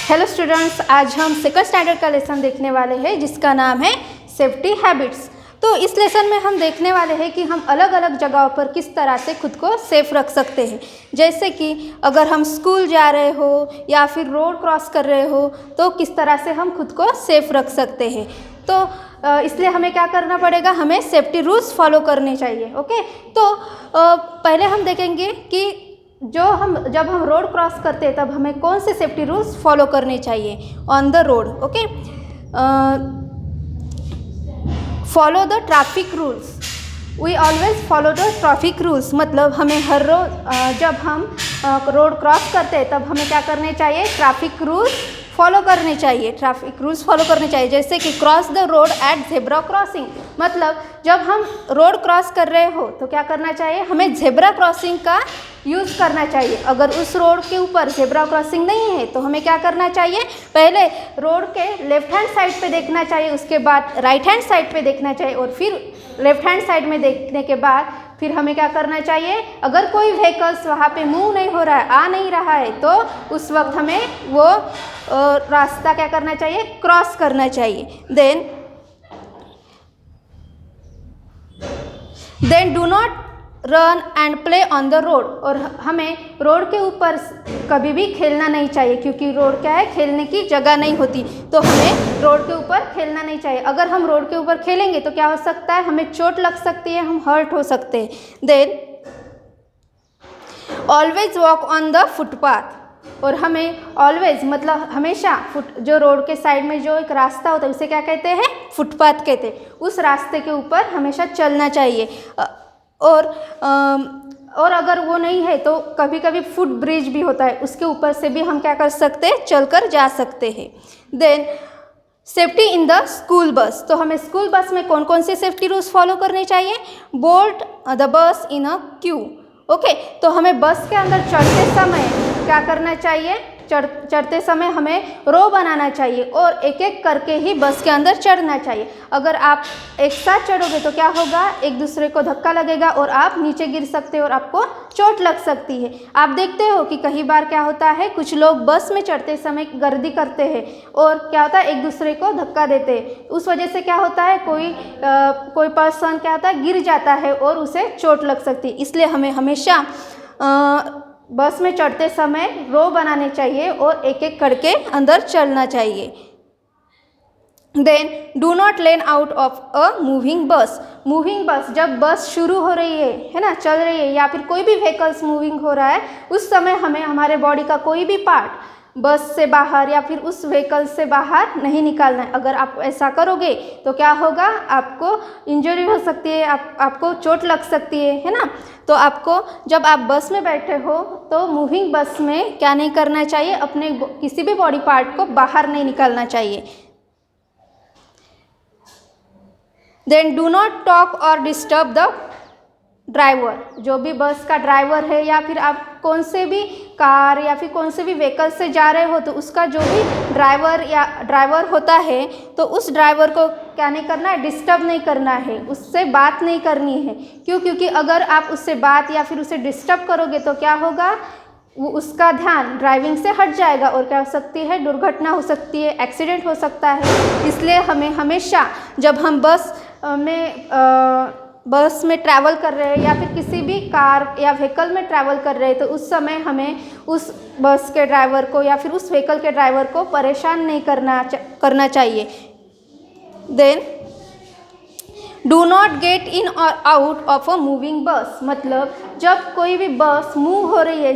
Hello students, आज हम second standard का लेसन देखने वाले हैं जिसका नाम है सेफ्टी हैबिट्स। तो इस लेसन में हम देखने वाले हैं कि हम अलग अलग जगहों पर किस तरह से खुद को सेफ रख सकते हैं। जैसे कि अगर हम स्कूल जा रहे हो या फिर रोड क्रॉस कर रहे हो तो किस तरह से हम खुद को सेफ रख सकते हैं। तो इसलिए हमें क्या करना पड़ेगा, हमें सेफ्टी रूल्स फॉलो करने चाहिए। ओके, तो पहले हम देखेंगे कि जब हम रोड क्रॉस करते हैं तब हमें कौन से सेफ्टी रूल्स फॉलो करने चाहिए on the road. Okay, follow the traffic rules. We always follow the traffic rules, मतलब हमें हर रोज जब हम रोड क्रॉस करते हैं तब हमें क्या करने चाहिए, ट्रैफिक रूल्स फॉलो करने चाहिए। ट्रैफिक रूल्स फॉलो करने चाहिए, जैसे कि cross the road at zebra crossing, मतलब जब हम रोड क्रॉस कर रहे हो तो क्या करना चाहिए, हमें जेब्रा क्रॉसिंग का यूज़ करना चाहिए। अगर उस रोड के ऊपर जेब्रा क्रॉसिंग नहीं है तो हमें क्या करना चाहिए, पहले रोड के लेफ्ट हैंड साइड पे देखना चाहिए, उसके बाद राइट हैंड साइड पे देखना चाहिए और फिर लेफ्ट हैंड साइड में देखने के बाद फिर हमें क्या करना चाहिए, अगर कोई व्हीकल्स वहाँ पे मूव नहीं हो रहा है, आ नहीं रहा है, तो उस वक्त हमें वो रास्ता क्या करना चाहिए, क्रॉस करना चाहिए। Then do not run and play on the road, और हमें रोड के ऊपर कभी भी खेलना नहीं चाहिए, क्योंकि रोड क्या है, खेलने की जगह नहीं होती, तो हमें रोड के ऊपर खेलना नहीं चाहिए। अगर हम रोड के ऊपर खेलेंगे तो क्या हो सकता है, हमें चोट लग सकती है, हम हर्ट हो सकते हैं। Then always walk on the footpath, और हमें ऑलवेज मतलब हमेशा जो रोड के साइड में जो एक रास्ता होता है उसे क्या कहते हैं, फुटपाथ कहते हैं। उस रास्ते के ऊपर हमेशा चलना चाहिए। और अगर वो नहीं है तो कभी कभी फुट ब्रिज भी होता है, उसके ऊपर से भी हम क्या कर सकते हैं, चलकर जा सकते हैं। Then safety in the school bus, तो हमें स्कूल बस में कौन कौन से सेफ्टी रूल्स फॉलो करने चाहिए, bolt the bus in a Q. Okay, तो हमें बस के अंदर चढ़ते समय क्या करना चाहिए, चढ़ते समय हमें रो बनाना चाहिए और एक एक करके ही बस के अंदर चढ़ना चाहिए। अगर आप एक साथ चढ़ोगे तो क्या होगा, एक दूसरे को धक्का लगेगा और आप नीचे गिर सकते हो और आपको चोट लग सकती है। आप देखते हो कि कई बार क्या होता है, कुछ लोग बस में चढ़ते समय गर्दी करते हैं और क्या होता है, एक दूसरे को धक्का देते हैं। उस वजह से क्या होता है, कोई पर्सन क्या होता है, गिर जाता है और उसे चोट लग सकती है। इसलिए हमें हमेशा बस में चढ़ते समय रो बनाने चाहिए और एक एक करके अंदर चलना चाहिए। Then do not lean out of a moving bus. Moving bus, जब बस शुरू हो रही है ना, चल रही है, या फिर कोई भी व्हीकल्स मूविंग हो रहा है, उस समय हमें हमारे बॉडी का कोई भी पार्ट बस से बाहर या फिर उस व्हीकल से बाहर नहीं निकालना है। अगर आप ऐसा करोगे तो क्या होगा, आपको इंजरी हो सकती है, आपको चोट लग सकती है ना। तो आपको जब आप बस में बैठे हो तो मूविंग बस में क्या नहीं करना चाहिए, अपने किसी भी बॉडी पार्ट को बाहर नहीं निकालना चाहिए। देन डू नॉट टॉक और डिस्टर्ब द ड्राइवर, जो भी बस का ड्राइवर है या फिर आप कौन से भी कार या फिर कौन से भी व्हीकल से जा रहे हो, तो उसका जो भी ड्राइवर होता है तो उस ड्राइवर को क्या नहीं करना है, डिस्टर्ब नहीं करना है, उससे बात नहीं करनी है। क्यों, क्योंकि अगर आप उससे बात या फिर उसे डिस्टर्ब करोगे तो क्या होगा, वो उसका ध्यान ड्राइविंग से हट जाएगा और क्या हो सकती है, दुर्घटना हो सकती है, एक्सीडेंट हो सकता है। इसलिए हमें हमेशा जब हम बस में ट्रैवल कर रहे हैं या फिर किसी भी कार या व्हीकल में ट्रैवल कर रहे हैं तो उस समय हमें उस बस के ड्राइवर को या फिर उस व्हीकल के ड्राइवर को परेशान नहीं करना चाहिए। Then do not get in or out of a moving बस, मतलब जब कोई भी बस मूव हो रही है,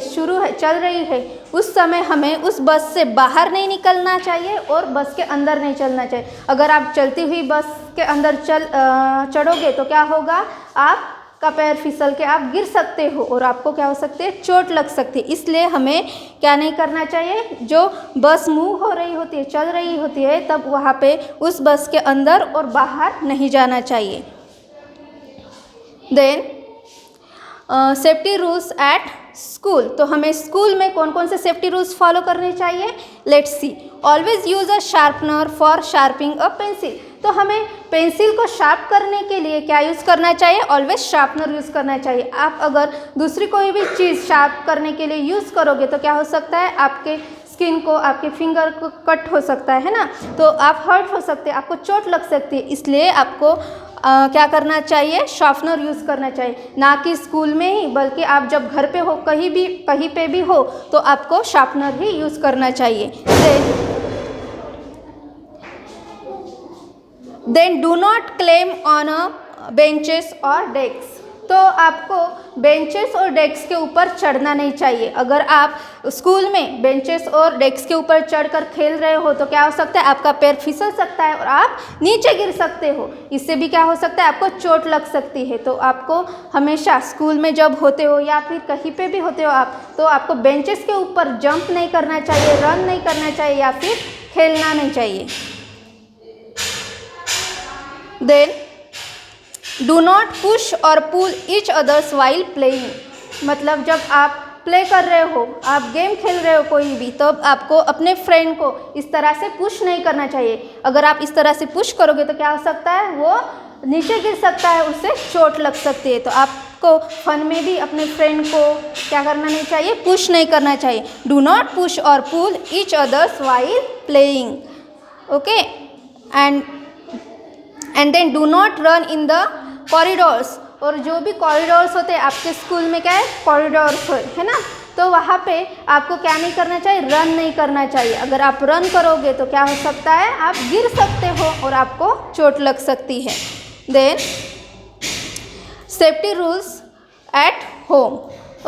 चल रही है, उस समय हमें उस बस से बाहर नहीं निकलना चाहिए और बस के अंदर नहीं चलना चाहिए। अगर आप चलती हुई बस के अंदर चढ़ोगे तो क्या होगा, आपका पैर फिसल के आप गिर सकते हो और आपको क्या हो सकती है, चोट लग सकती है। इसलिए हमें क्या नहीं करना चाहिए, जो बस मूव हो रही होती है, चल रही होती है, तब वहाँ पे उस बस के अंदर और बाहर नहीं जाना चाहिए। Then safety rules at school, तो हमें स्कूल में कौन कौन से सेफ्टी रूल्स फॉलो करने चाहिए, let's C. Always use a sharpener for sharping a pencil, तो हमें पेंसिल को शार्प करने के लिए क्या यूज़ करना चाहिए, ऑलवेज शार्पनर यूज़ करना चाहिए। आप अगर दूसरी कोई भी चीज़ शार्प करने के लिए यूज़ करोगे तो क्या हो सकता है, आपके स्किन को, आपके फिंगर को कट हो सकता है ना, तो आप हर्ट हो सकते हैं, आपको चोट लग सकती है। इसलिए आपको क्या करना चाहिए, शार्पनर यूज़ करना चाहिए, ना कि स्कूल में ही, बल्कि आप जब घर पे हो, कहीं पे भी हो, तो आपको शार्पनर ही यूज़ करना चाहिए। Then do not climb on benches और डेस्क। तो आपको बेंचेस और डेस्क के ऊपर चढ़ना नहीं चाहिए। अगर आप स्कूल में बेंचेस और डेस्क के ऊपर चढ़कर खेल रहे हो तो क्या हो सकता है, आपका पैर फिसल सकता है और आप नीचे गिर सकते हो। इससे भी क्या हो सकता है, आपको चोट लग सकती है। तो आपको हमेशा स्कूल में जब होते हो या फिर कहीं पे भी होते हो आप, तो आपको बेंचेस के ऊपर जंप नहीं करना चाहिए, रन नहीं करना चाहिए या फिर खेलना नहीं चाहिए। देन डू नॉट पुश और pull each others while playing. मतलब जब आप प्ले कर रहे हो, आप गेम खेल रहे हो कोई भी, तो आपको अपने फ्रेंड को इस तरह से पुश नहीं करना चाहिए। अगर आप इस तरह से पुश करोगे तो क्या हो सकता है, वो नीचे गिर सकता है, उससे चोट लग सकती है। तो आपको फन में भी अपने फ्रेंड को क्या करना नहीं चाहिए, पुश नहीं करना चाहिए। डू नॉट पुश और pull each others while playing. Okay, and then do not run in the corridors. और जो भी कॉरिडोर्स होते हैं आपके स्कूल में, क्या है, कॉरिडोर्स है ना, तो वहाँ पे आपको क्या नहीं करना चाहिए, रन नहीं करना चाहिए। अगर आप रन करोगे तो क्या हो सकता है, आप गिर सकते हो और आपको चोट लग सकती है। Then safety rules at home.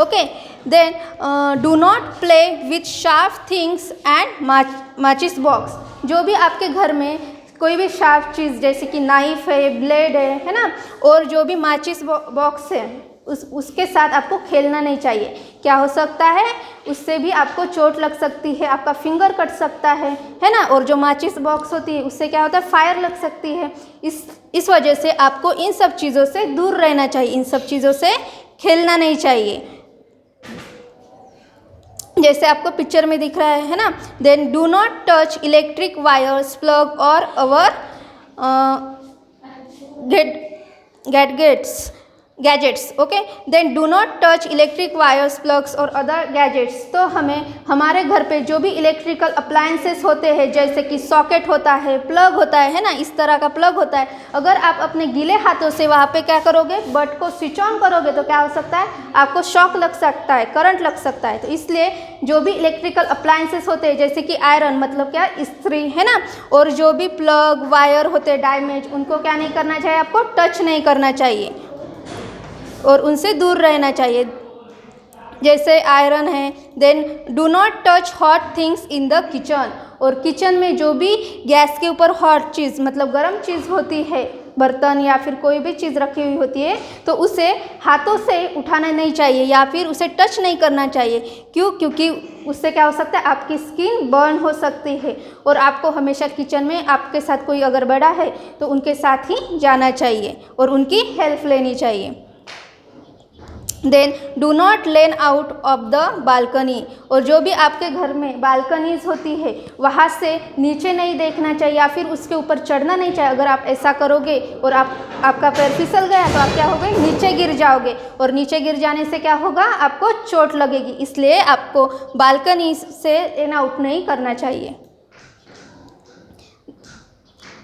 Okay, then do not play with sharp things and माचिस बॉक्स। जो भी आपके घर में कोई भी शार्प चीज़ जैसे कि नाइफ है, ब्लेड है ना, और जो भी माचिस बॉक्स है उसके साथ आपको खेलना नहीं चाहिए। क्या हो सकता है, उससे भी आपको चोट लग सकती है, आपका फिंगर कट सकता है ना। और जो माचिस बॉक्स होती है उससे क्या होता है, फायर लग सकती है। इस वजह से आपको इन सब चीज़ों से दूर रहना चाहिए, इन सब चीज़ों से खेलना नहीं चाहिए। जैसे आपको पिक्चर में दिख रहा है ना। Then do not touch electric wires, plug और our gadgets. Okay, then do not touch electric wires, plugs और अदर गैजेट्स। तो हमें हमारे घर पे जो भी इलेक्ट्रिकल अप्लायंसेस होते हैं, जैसे कि सॉकेट होता है, प्लग होता है ना, इस तरह का प्लग होता है, अगर आप अपने गीले हाथों से वहाँ पे क्या करोगे, बट को स्विच ऑन करोगे तो क्या हो सकता है, आपको शॉक लग सकता है, करंट लग सकता है। तो इसलिए जो भी इलेक्ट्रिकल अप्लायंसेस होते हैं, जैसे कि आयरन मतलब क्या, इस्त्री है ना, और जो भी प्लग वायर होते हैं डैमेज, उनको क्या नहीं करना चाहिए, आपको टच नहीं करना चाहिए और उनसे दूर रहना चाहिए। जैसे आयरन है। Then do not touch hot things in the kitchen. और किचन में जो भी गैस के ऊपर हॉट चीज़ मतलब गर्म चीज़ होती है, बर्तन या फिर कोई भी चीज़ रखी हुई होती है, तो उसे हाथों से उठाना नहीं चाहिए या फिर उसे टच नहीं करना चाहिए। क्यों? क्योंकि उससे क्या हो सकता है, आपकी स्किन बर्न हो सकती है। और आपको हमेशा किचन में आपके साथ कोई अगर बड़ा है तो उनके साथ ही जाना चाहिए और उनकी हेल्प लेनी चाहिए। Then do not lean out of the balcony. और जो भी आपके घर में बालकनीज होती है वहाँ से नीचे नहीं देखना चाहिए या फिर उसके ऊपर चढ़ना नहीं चाहिए। अगर आप ऐसा करोगे और आपका पैर फिसल गया तो आप क्या होगे, नीचे गिर जाओगे और नीचे गिर जाने से क्या होगा, आपको चोट लगेगी। इसलिए आपको बालकनी से लेन आउट नहीं करना चाहिए।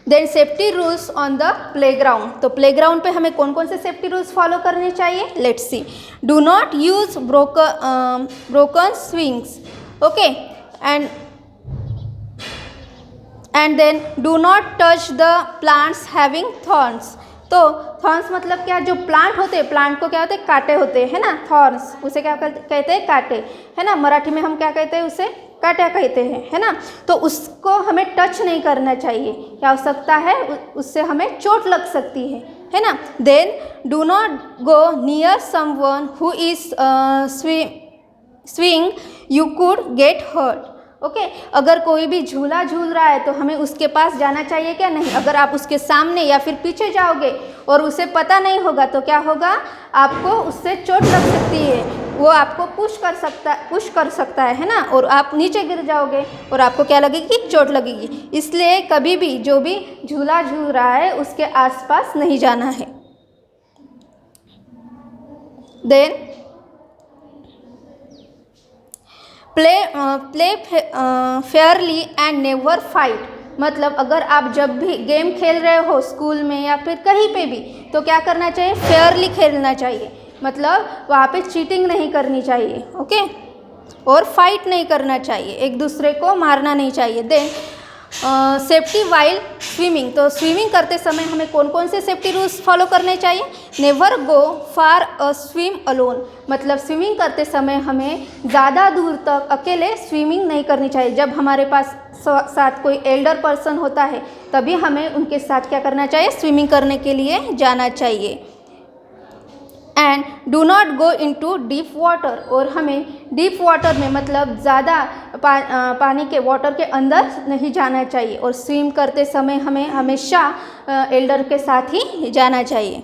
Then safety rules on the playground. तो प्लेग्राउंड पे हमें कौन कौन से सेफ्टी रूल्स फॉलो करने चाहिए, let's see. Do not use broken swings. Okay, and then do not touch the plants having thorns. तो थॉर्न्स मतलब क्या, जो प्लांट होते हैं, प्लांट को क्या होते हैं, कांटे होते हैं ना, थॉर्न्स, उसे क्या कहते हैं, कांटे है ना। मराठी में हम क्या कहते हैं, उसे कांटा कहते हैं, है ना। तो उसको हमें टच नहीं करना चाहिए, क्या हो सकता है, उससे हमें चोट लग सकती है ना। Then do not go near someone who is swing, you could get hurt. Okay, अगर कोई भी झूला झूल रहा है तो हमें उसके पास जाना चाहिए क्या, नहीं। अगर आप उसके सामने या फिर पीछे जाओगे और उसे पता नहीं होगा तो क्या होगा, आपको उससे चोट लग सकती है, वो आपको पुश कर सकता है ना, और आप नीचे गिर जाओगे और आपको क्या लगेगी, चोट लगेगी। इसलिए कभी भी जो भी झूला झूल रहा है उसके आसपास नहीं जाना है। Then play fairly and never fight, मतलब अगर आप जब भी गेम खेल रहे हो स्कूल में या फिर कहीं पे भी, तो क्या करना चाहिए, फेयरली खेलना चाहिए, मतलब वहाँ पे चीटिंग नहीं करनी चाहिए, ओके, और फाइट नहीं करना चाहिए, एक दूसरे को मारना नहीं चाहिए। देन सेफ्टी वाइल स्विमिंग, तो स्विमिंग करते समय हमें कौन कौन से सेफ्टी रूल्स फॉलो करने चाहिए। Never go far a swim alone, मतलब स्विमिंग करते समय हमें ज़्यादा दूर तक अकेले स्विमिंग नहीं करनी चाहिए। जब हमारे पास साथ कोई एल्डर पर्सन होता है तभी हमें उनके साथ क्या करना चाहिए, स्विमिंग करने के लिए जाना चाहिए। And do not go into deep water, और हमें डीप वाटर में मतलब ज़्यादा पानी के वाटर के अंदर नहीं जाना चाहिए, और स्विम करते समय हमें हमेशा एल्डर के साथ ही जाना चाहिए।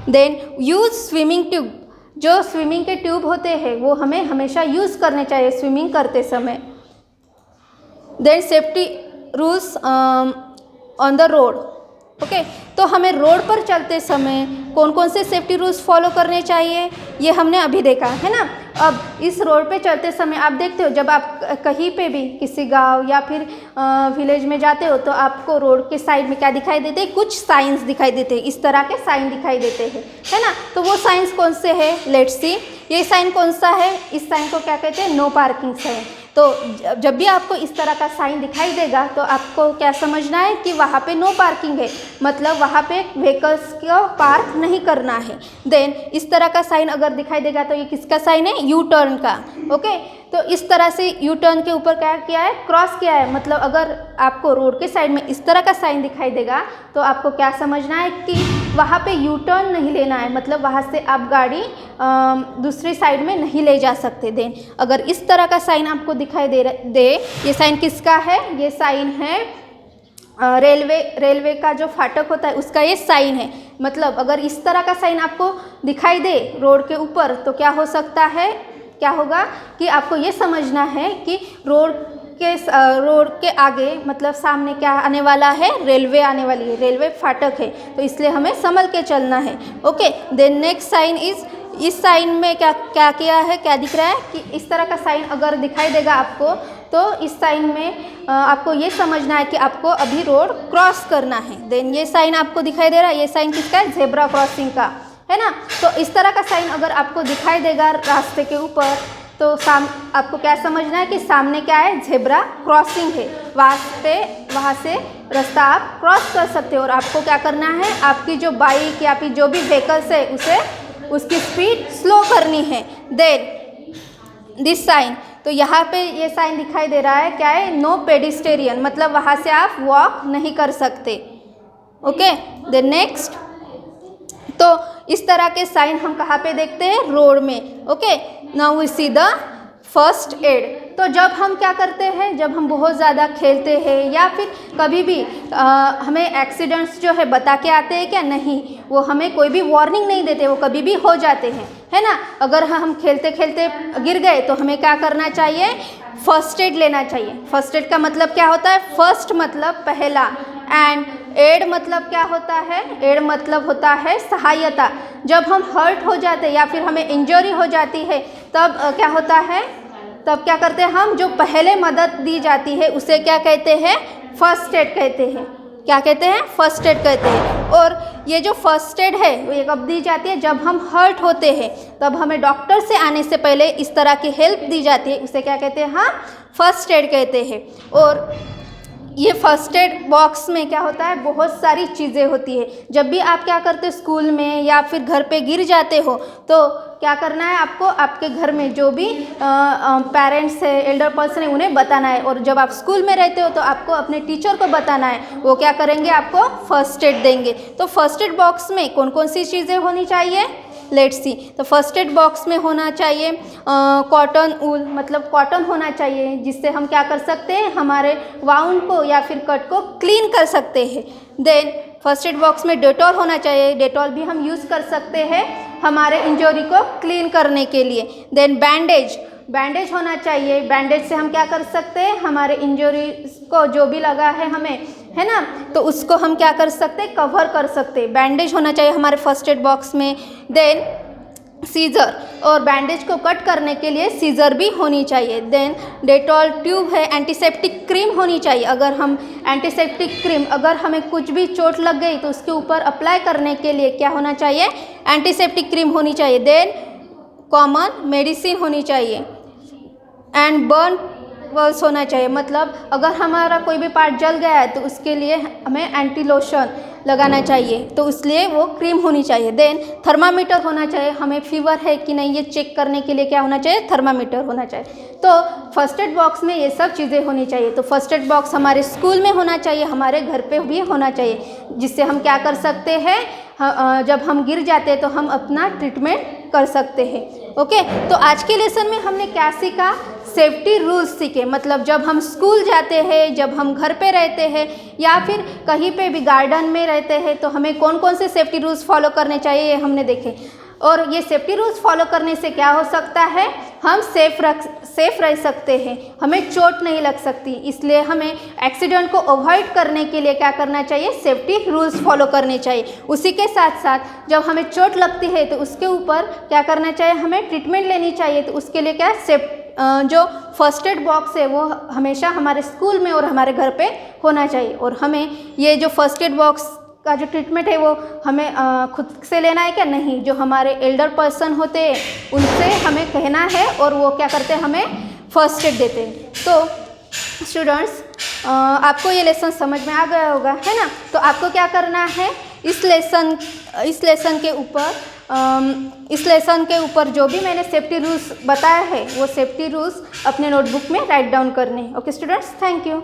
देन यूज़ स्विमिंग ट्यूब, जो स्विमिंग के ट्यूब होते हैं वो हमें हमेशा यूज़ करने चाहिए स्विमिंग करते समय। Then safety rules on the road, okay, तो हमें रोड पर चलते समय कौन कौन से सेफ्टी रूल्स फॉलो करने चाहिए ये हमने अभी देखा है ना। अब इस रोड पे चलते समय आप देखते हो, जब आप कहीं पे भी किसी गांव या फिर विलेज में जाते हो तो आपको रोड के साइड में क्या दिखाई देते हैं, कुछ साइंस दिखाई देते हैं, इस तरह के साइन दिखाई देते हैं, है ना। तो वो साइंस कौन से है, लेट्स सी, ये साइन कौन सा है, इस साइन को क्या कहते हैं, नो पार्किंग साइन। तो जब भी आपको इस तरह का साइन दिखाई देगा तो आपको क्या समझना है कि वहाँ पे नो पार्किंग है, मतलब वहाँ पे व्हीकल्स को पार्क नहीं करना है। देन इस तरह का साइन अगर दिखाई देगा तो ये किसका साइन है, यू टर्न का, ओके। तो इस तरह से यू टर्न के ऊपर क्या किया है, क्रॉस किया है, मतलब अगर आपको रोड के साइड में इस तरह का साइन दिखाई देगा तो आपको क्या समझना है कि वहाँ पे यू टर्न नहीं लेना है, मतलब वहाँ से आप गाड़ी दूसरी साइड में नहीं ले जा सकते। देन अगर इस तरह का साइन आपको दिखाई दे ये साइन किसका है, ये साइन है रेलवे का जो फाटक होता है उसका ये साइन है। मतलब अगर इस तरह का साइन आपको दिखाई दे रोड के ऊपर तो क्या हो सकता है, क्या होगा कि आपको ये समझना है कि रोड के आगे मतलब सामने क्या आने वाला है, रेलवे आने वाली है, रेलवे फाटक है, तो इसलिए हमें संभल के चलना है, okay. Then next sign is, इस साइन में क्या किया है, क्या दिख रहा है कि इस तरह का साइन अगर दिखाई देगा आपको तो इस साइन में आपको ये समझना है कि आपको अभी रोड क्रॉस करना है। देन ये साइन आपको दिखाई दे रहा है, ये साइन किसका है, जेब्रा क्रॉसिंग का, है ना। तो इस तरह का साइन अगर आपको दिखाई देगा रास्ते के ऊपर तो आपको क्या समझना है कि सामने क्या है, जेब्रा क्रॉसिंग है, वहाँ से रास्ता आप क्रॉस कर सकते हो। और आपको क्या करना है, आपकी जो बाइक या फिर जो भी व्हीकल्स है उसकी स्पीड स्लो करनी है। देन दिस साइन, तो यहाँ पे ये साइन दिखाई दे रहा है, क्या है, नो पेडिस्टेरियन, मतलब वहाँ से आप वॉक नहीं कर सकते, ओके। देन नेक्स्ट, तो इस तरह के साइन हम कहाँ पे देखते हैं, रोड में, okay. Now we see the first aid. तो जब हम क्या करते हैं, जब हम बहुत ज़्यादा खेलते हैं या फिर कभी भी हमें एक्सीडेंट्स जो है बता के आते हैं क्या, नहीं, वो हमें कोई भी वार्निंग नहीं देते, वो कभी भी हो जाते हैं, है ना। अगर हम खेलते खेलते गिर गए तो हमें क्या करना चाहिए, फर्स्ट एड लेना चाहिए। फर्स्ट एड का मतलब क्या होता है, फर्स्ट मतलब पहला, एंड एड मतलब क्या होता है, एड मतलब होता है सहायता। जब हम हर्ट हो जाते हैं या फिर हमें इंजरी हो जाती है तब क्या होता है, तब क्या करते हैं हम, जो पहले मदद दी जाती है उसे क्या कहते हैं, फर्स्ट एड कहते हैं। क्या कहते हैं, फर्स्ट एड कहते हैं। और ये जो फर्स्ट एड है वो ये कब दी जाती है, जब हम हर्ट होते हैं तब हमें डॉक्टर से आने से पहले इस तरह की हेल्प दी जाती है, उसे क्या कहते हैं, हाँ, फर्स्ट एड कहते हैं। और ये फर्स्ट एड बॉक्स में क्या होता है, बहुत सारी चीज़ें होती है। जब भी आप क्या करते हो, स्कूल में या फिर घर पे गिर जाते हो तो क्या करना है आपको, आपके घर में जो भी पेरेंट्स है, एल्डर पर्सन है, उन्हें बताना है। और जब आप स्कूल में रहते हो तो आपको अपने टीचर को बताना है, वो क्या करेंगे, आपको फर्स्ट एड देंगे। तो फर्स्ट एड बॉक्स में कौन कौन सी चीज़ें होनी चाहिए, लेट्स सी। तो फर्स्ट एड बॉक्स में होना चाहिए कॉटन ऊल, मतलब कॉटन होना चाहिए, जिससे हम क्या कर सकते हैं, हमारे वाउंड को या फिर कट को क्लीन कर सकते हैं। देन फर्स्ट एड बॉक्स में डेटॉल होना चाहिए, डेटॉल भी हम यूज़ कर सकते हैं हमारे इंजरी को क्लीन करने के लिए। देन बैंडेज होना चाहिए, बैंडेज से हम क्या कर सकते हैं, हमारे इंजरी को जो भी लगा है हमें, है ना, तो उसको हम क्या कर सकते हैं, कवर कर सकते हैं। बैंडेज होना चाहिए हमारे फर्स्ट एड बॉक्स में। देन सीज़र, और बैंडेज को कट करने के लिए सीज़र भी होनी चाहिए। देन डेटॉल ट्यूब है, एंटीसेप्टिक क्रीम होनी चाहिए। अगर हम एंटीसेप्टिक क्रीम, अगर हमें कुछ भी चोट लग गई तो उसके ऊपर अप्लाई करने के लिए क्या होना चाहिए, एंटीसेप्टिक क्रीम होनी चाहिए। देन कॉमन मेडिसिन होनी चाहिए एंड बर्न वॉल्स होना चाहिए, मतलब अगर हमारा कोई भी पार्ट जल गया है तो उसके लिए हमें एंटी लोशन लगाना चाहिए, तो इसलिए वो क्रीम होनी चाहिए। देन थर्मामीटर होना चाहिए, हमें फीवर है कि नहीं ये चेक करने के लिए क्या होना चाहिए, थर्मामीटर होना चाहिए। तो फर्स्ट एड बॉक्स में ये सब चीज़ें होनी चाहिए। तो फर्स्ट एड बॉक्स हमारे स्कूल में होना चाहिए, हमारे घर पे भी होना चाहिए, जिससे हम क्या कर सकते हैं, जब हम गिर जाते हैं तो हम अपना ट्रीटमेंट कर सकते हैं। ओके, तो आज के लेसन में हमने क्या सीखा, सेफ्टी रूल्स सीखे। मतलब जब हम स्कूल जाते हैं, जब हम घर पे रहते हैं या फिर कहीं पे भी गार्डन में रहते हैं तो हमें कौन कौन से सेफ्टी रूल्स फॉलो करने चाहिए ये हमने देखे। और ये सेफ्टी रूल्स फॉलो करने से क्या हो सकता है, हम सेफ रह सकते हैं, हमें चोट नहीं लग सकती। इसलिए हमें एक्सीडेंट को अवॉइड करने के लिए क्या करना चाहिए, सेफ्टी रूल्स फॉलो करने चाहिए। उसी के साथ साथ जब हमें चोट लगती है तो उसके ऊपर क्या करना चाहिए, हमें ट्रीटमेंट लेनी चाहिए। तो उसके लिए क्या जो फर्स्ट एड बॉक्स है वो हमेशा हमारे स्कूल में और हमारे घर पे होना चाहिए। और हमें ये जो फर्स्ट एड बॉक्स का जो ट्रीटमेंट है वो हमें खुद से लेना है क्या, नहीं, जो हमारे एल्डर पर्सन होते हैं उनसे हमें कहना है और वो क्या करते हैं, हमें फर्स्ट एड देते हैं। तो स्टूडेंट्स, आपको ये लेसन समझ में आ गया होगा, है ना। तो आपको क्या करना है, इस लेसन के ऊपर जो भी मैंने सेफ्टी रूल्स बताया है वो सेफ्टी रूल्स अपने नोटबुक में राइट डाउन करने हैं। Okay students, thank you.